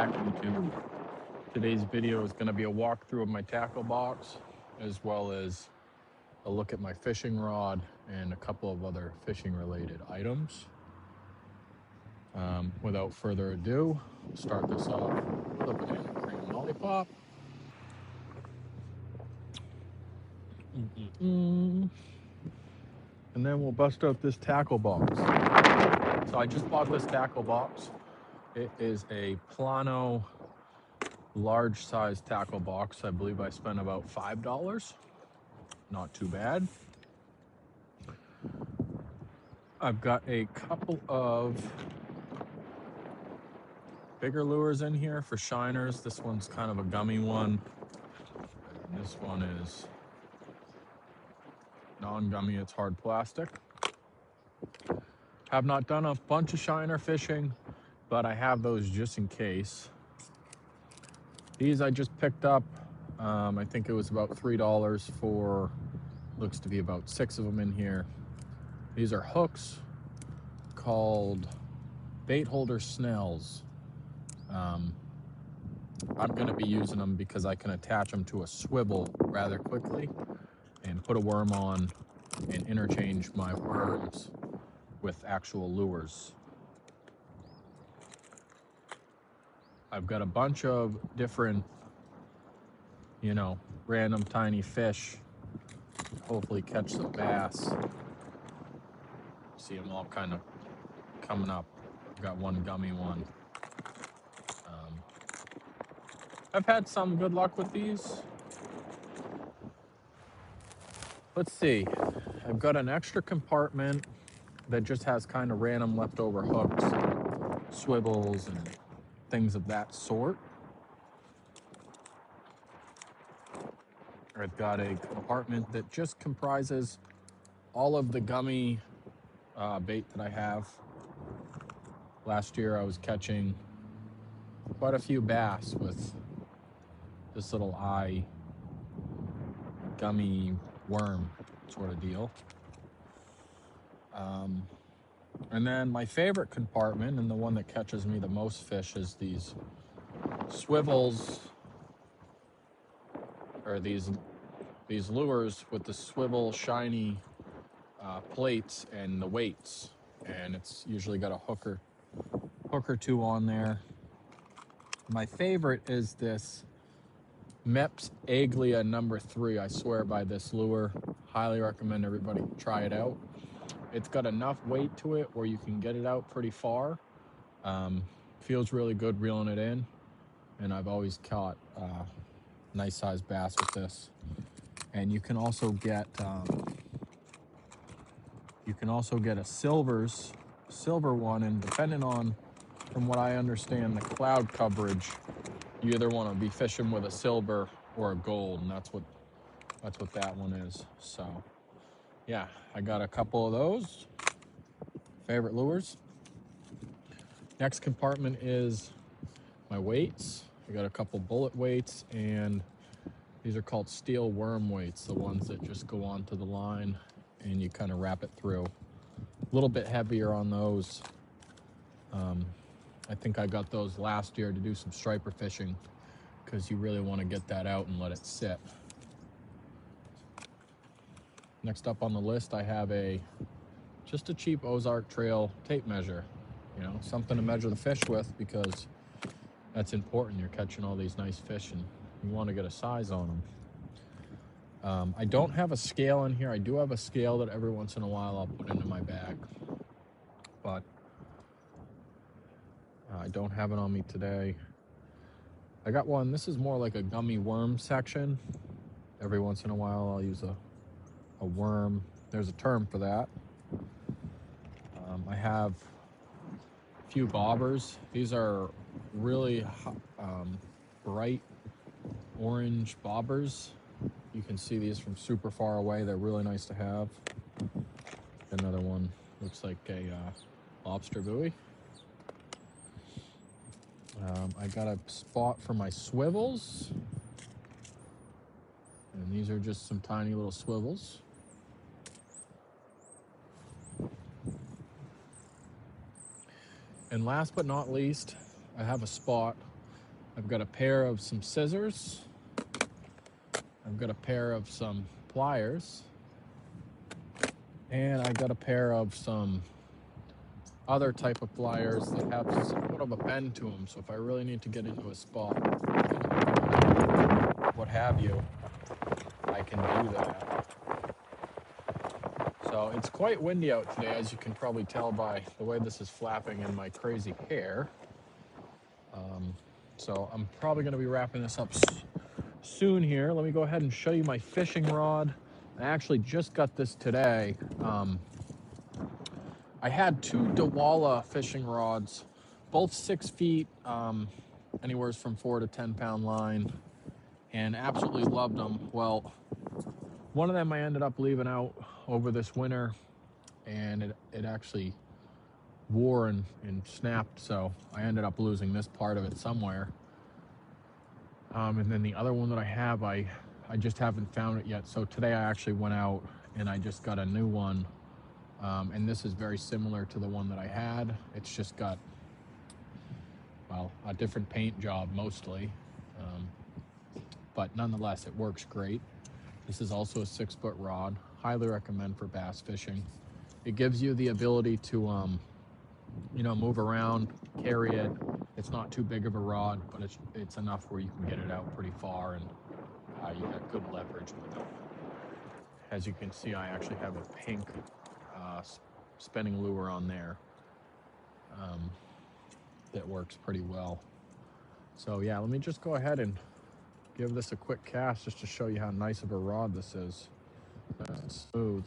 back into today's video. Is going to be a walkthrough of my tackle box, as well as a look at my fishing rod and a couple of other fishing related items. Without further ado, I'll start this off with a banana cream lollipop. And then we'll bust out this tackle box. So I just bought this tackle box. It is a Plano large size tackle box. I believe I spent about $5. Not too bad. I've got a couple of bigger lures in here for shiners. This one's kind of a gummy one. And this one is non-gummy, it's hard plastic. Have not done a bunch of shiner fishing, but I have those just in case. These I just picked up. I think it was about $3 for, looks to be about 6 of them in here. These are hooks called bait holder snells. I'm going to be using them because I can attach them to a swivel rather quickly and put a worm on and interchange my worms with actual lures. I've got a bunch of different, random tiny fish. Hopefully catch some bass. See them all kind of coming up. I've got one gummy one. I've had some good luck with these. Let's see. I've got an extra compartment that just has kind of random leftover hooks, swivels, and things of that sort. I've got a compartment that just comprises all of the gummy bait that I have. Last year I was catching quite a few bass with this little eye gummy worm sort of deal. And then my favorite compartment, and the one that catches me the most fish, is these swivels, or these lures with the swivel shiny plates and the weights, and it's usually got a hook or two on there. My favorite is this Mepps Aglia number 3. I swear by this lure. Highly recommend everybody try it out. It's got enough weight to it where you can get it out pretty far. Feels really good reeling it in, and I've always caught nice sized bass with this. And you can also get a silver one, and depending on, from what I understand, the cloud coverage, you either want to be fishing with a silver or a gold, and that's what that one is. So yeah, I got a couple of those favorite lures. Next compartment is my weights. I got a couple bullet weights, and these are called steel worm weights, the ones that just go onto the line and you kind of wrap it through. A little bit heavier on those. I think I got those last year to do some striper fishing, because you really want to get that out and let it sit. Next up on the list, I have just a cheap Ozark Trail tape measure. Something to measure the fish with, because that's important. You're catching all these nice fish and you want to get a size on them. I don't have a scale in here. I do have a scale that every once in a while I'll put into my bag, but I don't have it on me today. I got one. This is more like a gummy worm section. Every once in a while I'll use a worm. There's a term for that. I have a few bobbers. These are really bright orange bobbers. You can see these from super far away. They're really nice to have. Another one looks like a lobster buoy. I got a spot for my swivels, and these are just some tiny little swivels. And last but not least, I have a spot I've got a pair of some scissors. I've got a pair of some pliers. And I got a pair of some other type of pliers that have somewhat of a bend to them. So if I really need to get into a spot, what have you, I can do that. So it's quite windy out today, as you can probably tell by the way this is flapping in my crazy hair. So I'm probably going to be wrapping this up soon here. Let me go ahead and show you my fishing rod. I actually just got this today. I had two Dewala fishing rods, both 6 feet, anywhere from 4 to 10 pound line, and absolutely loved them. Well, one of them I ended up leaving out over this winter, and it actually wore and snapped, so I ended up losing this part of it somewhere. And then the other one that I have, I just haven't found it yet. So today I actually went out and I just got a new one. And this is very similar to the one that I had. It's just got, well, a different paint job mostly. But nonetheless, it works great. This is also a 6-foot rod. Highly recommend for bass fishing. It gives you the ability to, move around, carry it. It's not too big of a rod, but it's enough where you can get it out pretty far, and you have good leverage with it. As you can see, I actually have a pink spinning lure on there that works pretty well. So yeah, let me just go ahead and give this a quick cast just to show you how nice of a rod this is. Nice and smooth.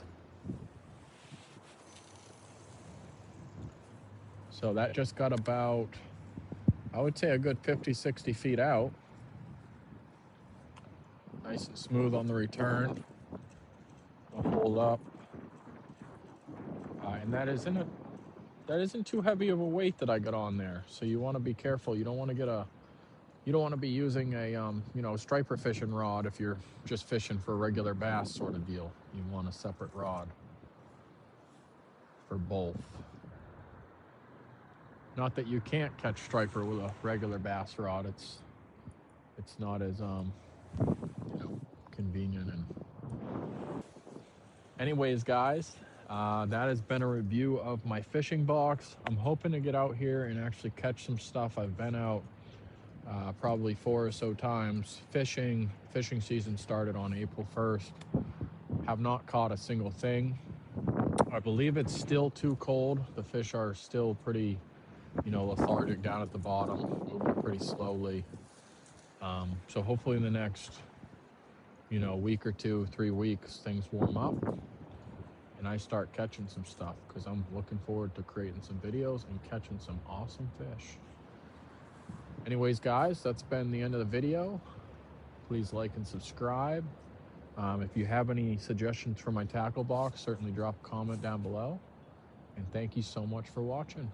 So that just got about, I would say, a good 50-60 feet out. Nice and smooth on the return. I'll hold up. And that isn't too heavy of a weight that I got on there. So you want to be careful. You don't want to be using a striper fishing rod if you're just fishing for a regular bass sort of deal. You want a separate rod for both. Not that you can't catch striper with a regular bass rod. It's not as convenient. And anyways, guys, that has been a review of my fishing box. I'm hoping to get out here and actually catch some stuff. I've been out probably 4 or so times fishing. Fishing season started on April 1st. Have not caught a single thing. I believe it's still too cold. The fish are still pretty, lethargic down at the bottom, moving pretty slowly. So hopefully in the next, week or 2, 3 weeks, things warm up and I start catching some stuff, because I'm looking forward to creating some videos and catching some awesome fish. Anyways, guys, that's been the end of the video. Please like and subscribe. If you have any suggestions for my tackle box, certainly drop a comment down below. And thank you so much for watching.